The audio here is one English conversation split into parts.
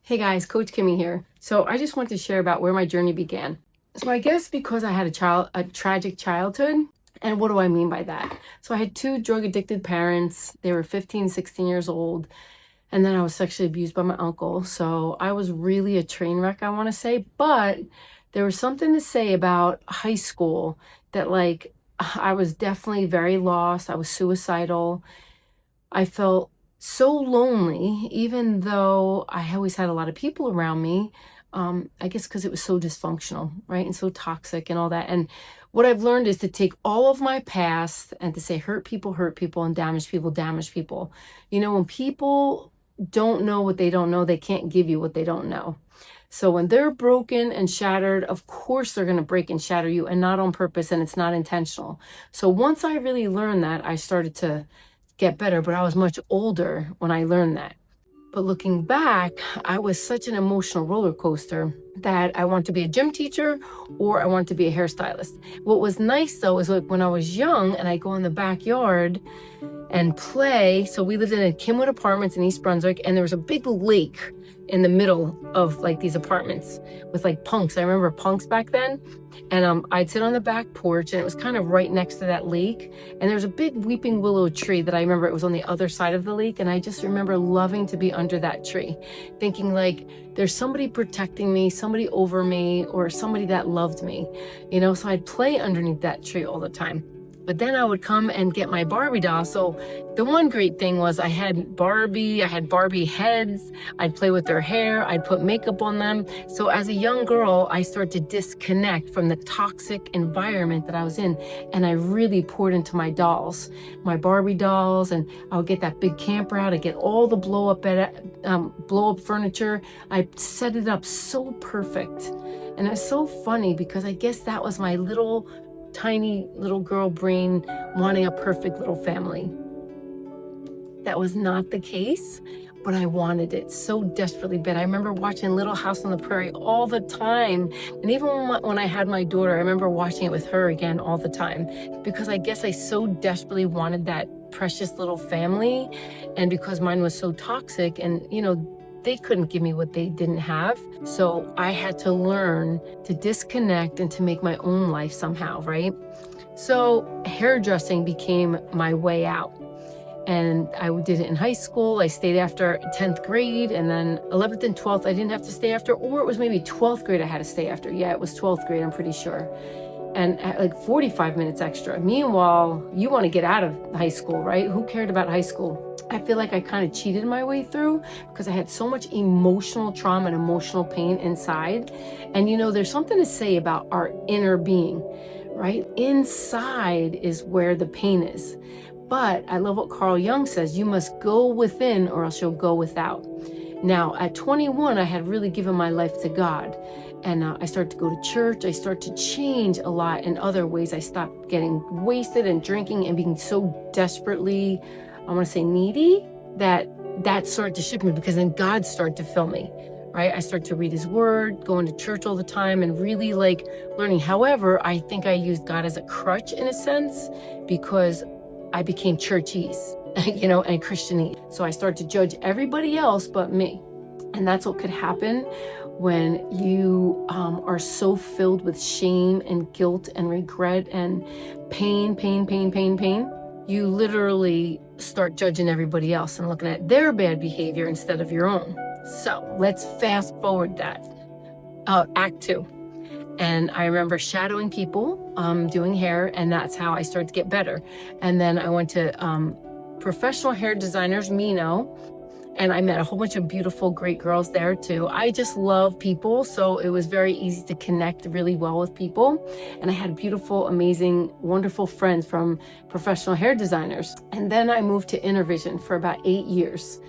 Hey guys, Coach Kimmy here. So I just want to share about where my journey began. So I guess because I had a tragic childhood, and what do I mean by that? So I had two drug addicted parents. They were 15, 16 years old. And then I was sexually abused by my uncle. So I was really a train wreck, I want to say. But there was something to say about high school that I was definitely very lost. I was suicidal. I felt so lonely, even though I always had a lot of people around me. I guess because it was so dysfunctional, right? And so toxic and all that. And what I've learned is to take all of my past and to say hurt people, and damage people, damage people. You know, when people don't know what they don't know, they can't give you what they don't know. So when they're broken and shattered, of course they're going to break and shatter you, and not on purpose, and it's not intentional. So once I really learned that, I started to get better, but I was much older when I learned that. But looking back, I was such an emotional roller coaster that I wanted to be a gym teacher or I wanted to be a hairstylist. What was nice though is like when I was young and I go in the backyard and play. So we lived in a Kenwood Apartments in East Brunswick, and there was a big lake in the middle of like these apartments with like punks. I remember punks back then. And I'd sit on the back porch, and it was kind of right next to that lake. And there was a big weeping willow tree that I remember it was on the other side of the lake. And I just remember loving to be under that tree, thinking like there's somebody protecting me, somebody over me, or somebody that loved me, you know? So I'd play underneath that tree all the time. But then I would come and get my Barbie doll. So the one great thing was I had Barbie heads. I'd play with their hair. I'd put makeup on them. So as a young girl, I started to disconnect from the toxic environment that I was in. And I really poured into my dolls, my Barbie dolls. And I would get that big camper out. I'd get all the blow up furniture. I'd set it up so perfect. And it's so funny because I guess that was my tiny little girl brain wanting a perfect little family. That was not the case, but I wanted it so desperately bad. I remember watching Little House on the Prairie all the time. And even when I had my daughter, I remember watching it with her again all the time, because I guess I so desperately wanted that precious little family. And because mine was so toxic, and you know, they couldn't give me what they didn't have. So I had to learn to disconnect and to make my own life somehow, right? So hairdressing became my way out. And I did it in high school. I stayed after 10th grade, and then 11th and 12th, I didn't have to stay after, or it was maybe 12th grade I had to stay after. Yeah, it was 12th grade, I'm pretty sure. And like 45 minutes extra. Meanwhile, you want to get out of high school, right? Who cared about high school? I feel like I kind of cheated my way through because I had so much emotional trauma and emotional pain inside. And you know, there's something to say about our inner being, right? Inside is where the pain is. But I love what Carl Jung says, you must go within or else you'll go without. Now, at 21, I had really given my life to God. And I started to go to church. I started to change a lot in other ways. I stopped getting wasted and drinking and being so desperately, I want to say needy, that started to shift me, because then God started to fill me, right? I started to read his word, going to church all the time, and really like learning. However, I think I used God as a crutch in a sense, because I became churchese, you know, and Christianese. So I started to judge everybody else but me. And that's what could happen when you are so filled with shame and guilt and regret and pain. You literally start judging everybody else and looking at their bad behavior instead of your own. So let's fast forward that. Act 2. And I remember shadowing people, doing hair, and that's how I started to get better. And then I went to professional hair designers, Mino, and I met a whole bunch of beautiful, great girls there too. I just love people, so it was very easy to connect really well with people. And I had beautiful, amazing, wonderful friends from professional hair designers. And then I moved to InnerVision for about 8 years.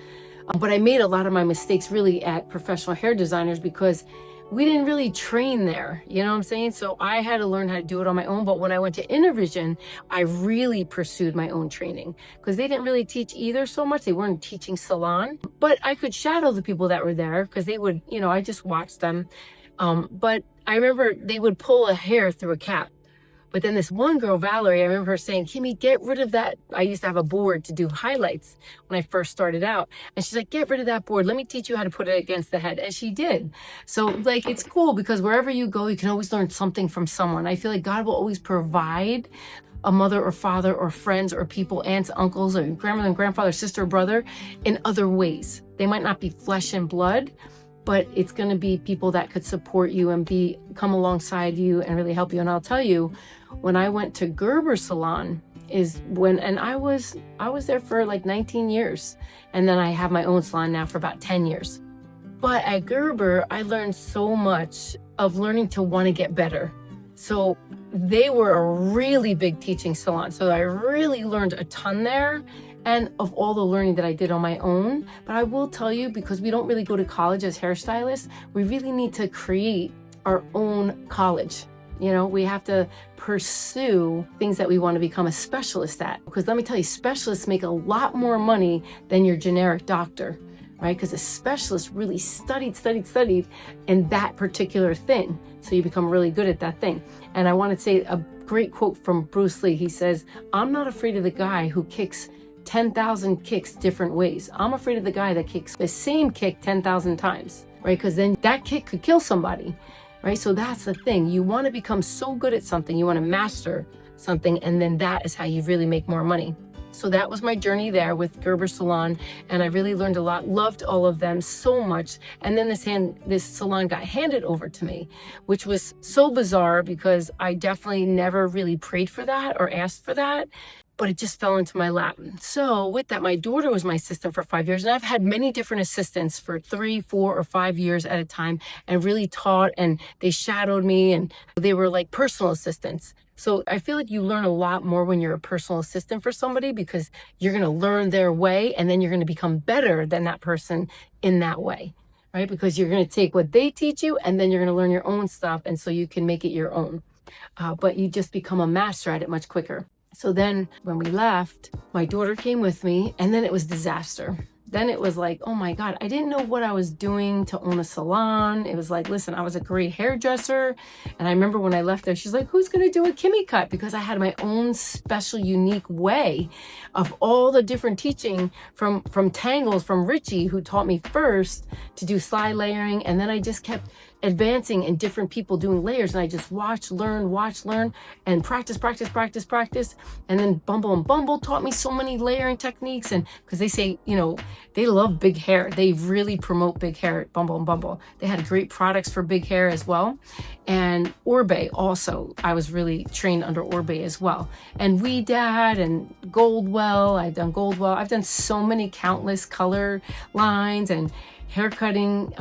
But I made a lot of my mistakes really at professional hair designers because we didn't really train there, you know what I'm saying? So I had to learn how to do it on my own. But when I went to InnerVision, I really pursued my own training because they didn't really teach either so much. They weren't teaching Salon, but I could shadow the people that were there because they would, you know, I just watched them. But I remember they would pull a hair through a cap, But then this one girl, Valerie, I remember her saying, Kimmy, get rid of that. I used to have a board to do highlights when I first started out. And she's like, get rid of that board. Let me teach you how to put it against the head. And she did. So like, it's cool because wherever you go, you can always learn something from someone. I feel like God will always provide a mother or father or friends or people, aunts, uncles, or grandmother and grandfather, sister or brother in other ways. They might not be flesh and blood, but it's going to be people that could support you and come alongside you and really help you. And I'll tell you, when I went to Gerber Salon and I was there for like 19 years. And then I have my own salon now for about 10 years. But at Gerber, I learned so much of learning to want to get better. So they were a really big teaching salon. So I really learned a ton there, and of all the learning that I did on my own. But I will tell you, because we don't really go to college as hairstylists, we really need to create our own college. You know, we have to pursue things that we want to become a specialist at. Because let me tell you, specialists make a lot more money than your generic doctor, right? Because a specialist really studied in that particular thing. So you become really good at that thing. And I want to say a great quote from Bruce Lee. He says, I'm not afraid of the guy who kicks 10,000 kicks different ways. I'm afraid of the guy that kicks the same kick 10,000 times, right? Because then that kick could kill somebody, right? So that's the thing. You want to become so good at something, you want to master something, and then that is how you really make more money. So that was my journey there with Gerber Salon, and I really learned a lot, loved all of them so much. And then this salon got handed over to me, which was so bizarre because I definitely never really prayed for that or asked for that, but it just fell into my lap. So with that, my daughter was my assistant for 5 years, and I've had many different assistants for 3, 4, or 5 years at a time, and really taught, and they shadowed me, and they were like personal assistants. So I feel like you learn a lot more when you're a personal assistant for somebody, because you're going to learn their way, and then you're going to become better than that person in that way, right? Because you're going to take what they teach you, and then you're going to learn your own stuff, and so you can make it your own. But you just become a master at it much quicker. So then when we left, my daughter came with me, and then it was disaster. Then it was like, oh my God, I didn't know what I was doing to own a salon. It was like, listen, I was a great hairdresser. And I remember when I left there, she's like, who's going to do a Kimmy cut? Because I had my own special, unique way of all the different teaching from Tangles, from Richie, who taught me first to do slide layering. And then I just kept advancing and different people doing layers. And I just watch, learn, and practice. And then Bumble and Bumble taught me so many layering techniques. And because they say, you know, they love big hair. They really promote big hair at Bumble and Bumble. They had great products for big hair as well. And Orbe also, I was really trained under Orbe as well. And Dad and Goldwell, I've done Goldwell. I've done so many countless color lines and haircutting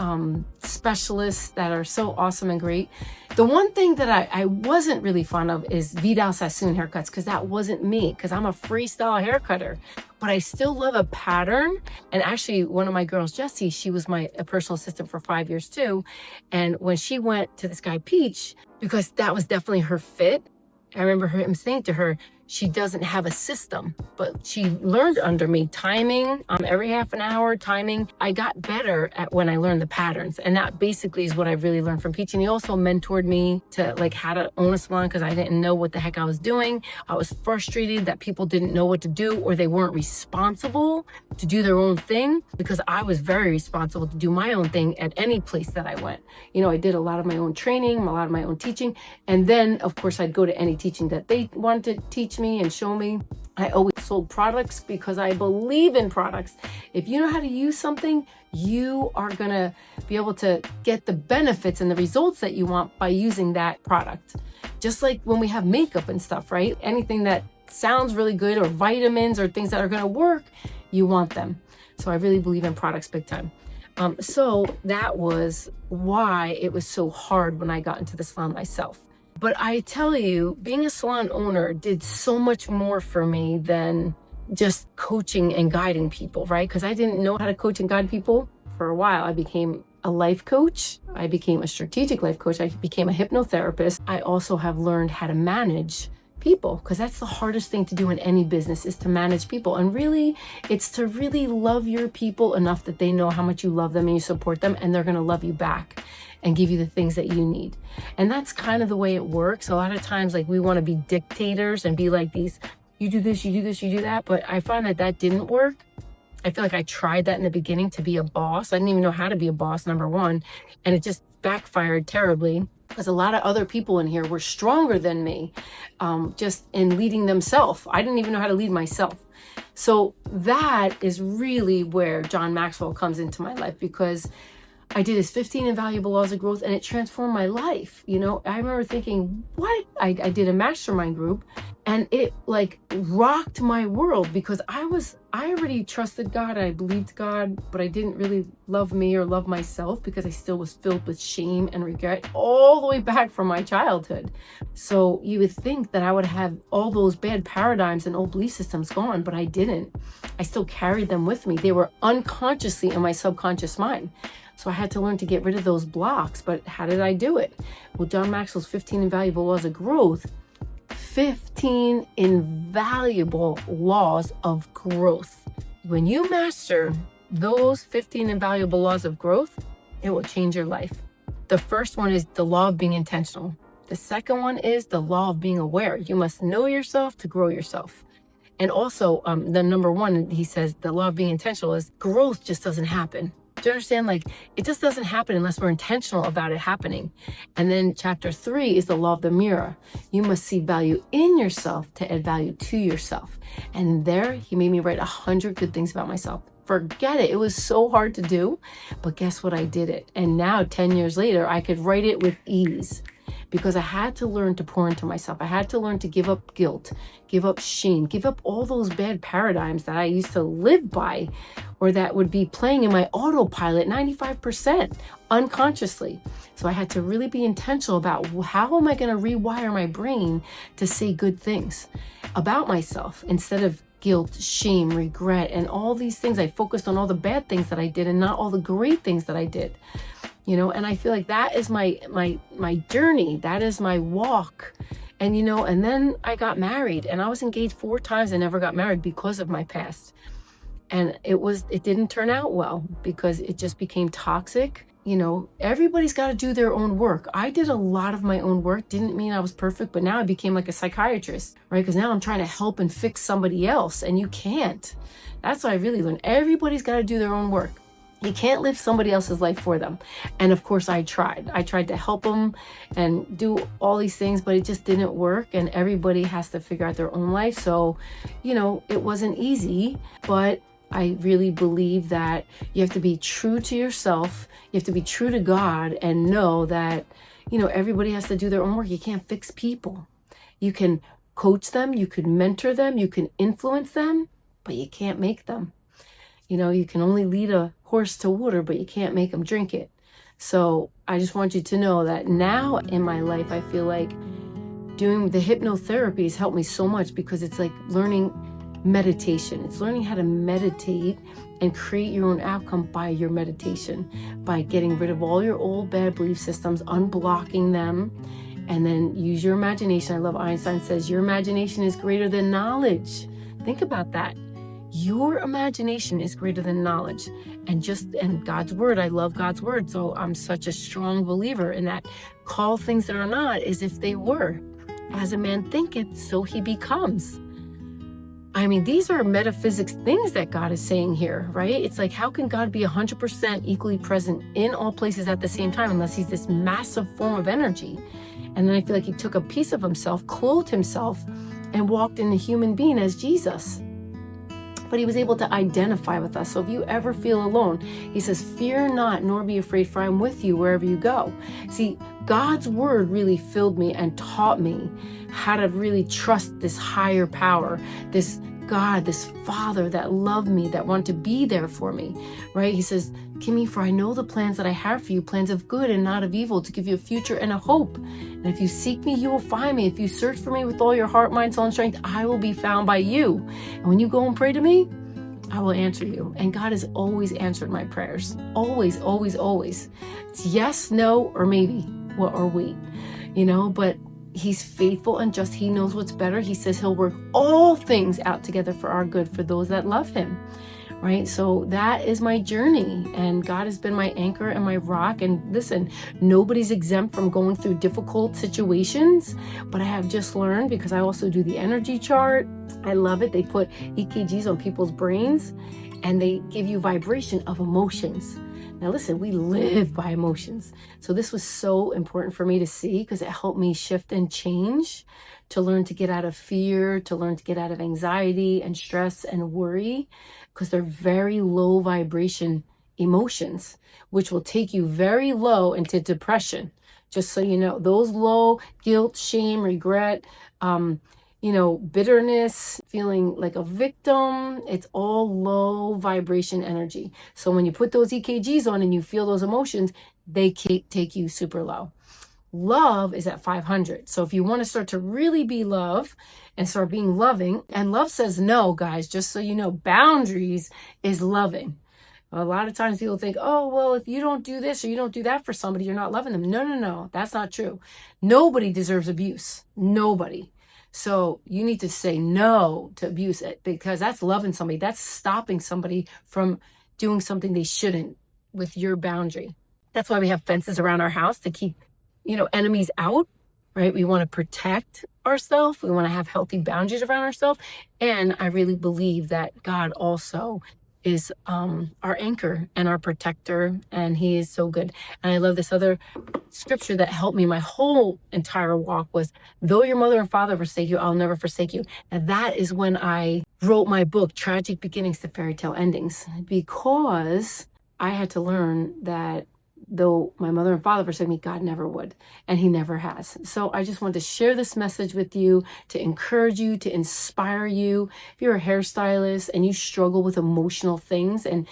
specialists that are so awesome and great. The one thing that I wasn't really fond of is Vidal Sassoon haircuts, because that wasn't me, because I'm a freestyle haircutter. But I still love a pattern. And actually, one of my girls, Jessie, she was my personal assistant for 5 years too. And when she went to this guy, Peach, because that was definitely her fit, I remember him saying to her, she doesn't have a system, but she learned under me timing, every half an hour timing. I got better at when I learned the patterns. And that basically is what I really learned from Peach. And he also mentored me to like how to own a salon, because I didn't know what the heck I was doing. I was frustrated that people didn't know what to do, or they weren't responsible to do their own thing, because I was very responsible to do my own thing at any place that I went. You know, I did a lot of my own training, a lot of my own teaching. And then of course I'd go to any teaching that they wanted to teach me and show me. I always sold products because I believe in products. If you know how to use something, you are gonna be able to get the benefits and the results that you want by using that product. Just like when we have makeup and stuff, right? Anything that sounds really good, or vitamins, or things that are gonna work, you want them. So I really believe in products big time. So that was why it was so hard when I got into the salon myself. But I tell you, being a salon owner did so much more for me than just coaching and guiding people, right? Because I didn't know how to coach and guide people for a while. I became a life coach. I became a strategic life coach. I became a hypnotherapist. I also have learned how to manage people, because that's the hardest thing to do in any business, is to manage people. And really, it's to really love your people enough that they know how much you love them and you support them, and they're going to love you back and give you the things that you need. And that's kind of the way it works. A lot of times, like, we want to be dictators and be like these, you do this, you do this, you do that. But I find that that didn't work. I feel like I tried that in the beginning to be a boss. I didn't even know how to be a boss, number one. And it just backfired terribly, because a lot of other people in here were stronger than me, just in leading themselves. I didn't even know how to lead myself. So that is really where John Maxwell comes into my life, because I did his 15 Invaluable Laws of Growth, and it transformed my life. You know, I remember thinking, what? I did a mastermind group, and it like rocked my world, because I already trusted God. I believed God, but I didn't really love me or love myself, because I still was filled with shame and regret all the way back from my childhood. So you would think that I would have all those bad paradigms and old belief systems gone, but I didn't. I still carried them with me. They were unconsciously in my subconscious mind. So I had to learn to get rid of those blocks. But how did I do it? Well, John Maxwell's 15 Invaluable Laws of Growth, 15 invaluable laws of growth. When you master those 15 invaluable laws of growth, it will change your life. The first one is the law of being intentional. The second one is the law of being aware. You must know yourself to grow yourself. And also, the number one, he says, the law of being intentional is growth just doesn't happen. Do you understand? Like, it just doesn't happen unless we're intentional about it happening. And then chapter 3 is the law of the mirror. You must see value in yourself to add value to yourself. And there, he made me write 100 good things about myself. Forget it. It was so hard to do, but guess what? I did it. And now 10 years later, I could write it with ease, because I had to learn to pour into myself. I had to learn to give up guilt, give up shame, give up all those bad paradigms that I used to live by, or that would be playing in my autopilot 95% unconsciously. So I had to really be intentional about, how am I going to rewire my brain to say good things about myself instead of guilt, shame, regret, and all these things. I focused on all the bad things that I did and not all the great things that I did. You know, and I feel like that is my journey. That is my walk. And, you know, and then I got married, and I was engaged 4 times and never got married because of my past. And it didn't turn out well, because it just became toxic. You know, everybody's got to do their own work. I did a lot of my own work. Didn't mean I was perfect, but now I became like a psychiatrist, right? Because now I'm trying to help and fix somebody else, and you can't. That's what I really learned. Everybody's got to do their own work. You can't live somebody else's life for them. And of course, I tried to help them and do all these things, but it just didn't work. And everybody has to figure out their own life. So, you know, it wasn't easy, but I really believe that you have to be true to yourself. You have to be true to God, and know that, you know, everybody has to do their own work. You can't fix people. You can coach them, you can mentor them, you can influence them, but you can't make them. You know, you can only lead a horse to water, but you can't make them drink it. So I just want you to know that now in my life, I feel like doing the hypnotherapy has helped me so much, because it's like learning meditation. It's learning how to meditate and create your own outcome by your meditation, by getting rid of all your old bad belief systems, unblocking them, and then use your imagination. I love Einstein says, your imagination is greater than knowledge. Think about that. Your imagination is greater than knowledge. And God's word, I love God's word. So I'm such a strong believer in that. Call things that are not as if they were. As a man thinketh, so he becomes. I mean, these are metaphysics things that God is saying here, right? It's like, how can God be 100% equally present in all places at the same time, unless he's this massive form of energy? And then I feel like he took a piece of himself, clothed himself, and walked in a human being as Jesus. But he was able to identify with us. So if you ever feel alone, he says, fear not, nor be afraid, for I'm with you wherever you go. See, God's word really filled me and taught me how to really trust this higher power, this God, this Father that loved me, that wanted to be there for me, right? He says, Kimmy, for I know the plans that I have for you, plans of good and not of evil, to give you a future and a hope. And if you seek me, you will find me. If you search for me with all your heart, mind, soul, and strength, I will be found by you. And when you go and pray to me, I will answer you. And God has always answered my prayers. Always, always, always. It's yes, no, or maybe, or wait, you know, but He's faithful and just. He knows what's better. He says he'll work all things out together for our good for those that love him. Right? So that is my journey, and God has been my anchor and my rock. And listen, nobody's exempt from going through difficult situations, but I have just learned, because I also do the energy chart. I love it. They put EKGs on people's brains and they give you vibration of emotions. Now listen, we live by emotions. So this was so important for me to see, because it helped me shift and change, to learn to get out of fear, to learn to get out of anxiety and stress and worry, because they're very low vibration emotions, which will take you very low into depression. Just so you know, those low guilt, shame, regret, bitterness, feeling like a victim, it's all low vibration energy. So when you put those EKGs on and you feel those emotions, they take you super low. Love is at 500. So if you want to start to really be love and start being loving, and love says no, guys, just so you know, boundaries is loving. A lot of times people think, oh, well, if you don't do this or you don't do that for somebody, you're not loving them. No, that's not true. Nobody deserves abuse. Nobody. So you need to say no to abuse, because that's loving somebody. That's stopping somebody from doing something they shouldn't with your boundary. That's why we have fences around our house, to keep enemies out, right? We want to protect ourselves. We want to have healthy boundaries around ourselves. And I really believe that God also is our anchor and our protector, and he is so good. And I love this other scripture that helped me my whole entire walk was, though your mother and father forsake you, I'll never forsake you. And that is when I wrote my book, Tragic Beginnings to Fairy Tale Endings, because I had to learn that though my mother and father forsake me, God never would, and he never has. So I just wanted to share this message with you, to encourage you, to inspire you. If you're a hairstylist and you struggle with emotional things and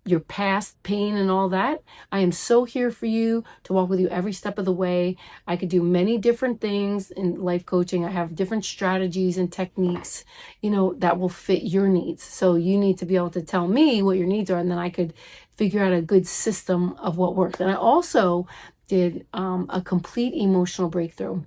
your past pain and all that, I am so here for you, to walk with you every step of the way. I could do many different things in life coaching. I have different strategies and techniques, that will fit your needs. So you need to be able to tell me what your needs are, and then I could figure out a good system of what works. And I also did a complete emotional breakthrough.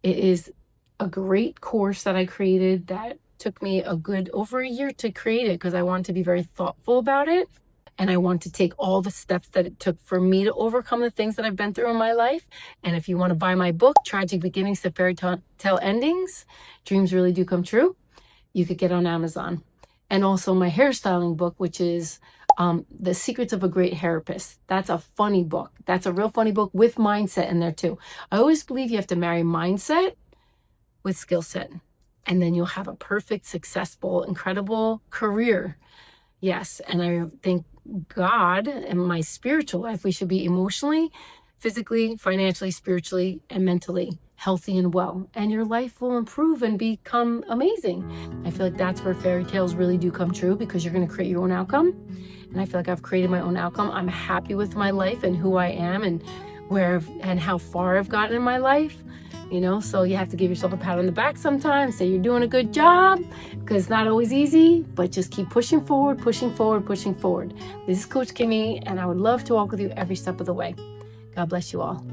It is a great course that I created that took me over a year to create it, because I wanted to be very thoughtful about it. And I want to take all the steps that it took for me to overcome the things that I've been through in my life. And if you want to buy my book, Tragic Beginnings to Fairy Tale Endings, Dreams Really Do Come True, you could get on Amazon. And also my hairstyling book, which is The Secrets of a Great Hairpist. That's a funny book. That's a real funny book with mindset in there too. I always believe you have to marry mindset with skill set, and then you'll have a perfect, successful, incredible career. Yes, and I think God and my spiritual life, we should be emotionally, physically, financially, spiritually, and mentally healthy and well. And your life will improve and become amazing. I feel like that's where fairy tales really do come true, because you're going to create your own outcome. And I feel like I've created my own outcome. I'm happy with my life and who I am and and how far I've gotten in my life. So you have to give yourself a pat on the back sometimes, say you're doing a good job, because it's not always easy, but just keep pushing forward, pushing forward, pushing forward. This is Coach Kimmy, and I would love to walk with you every step of the way. God bless you all.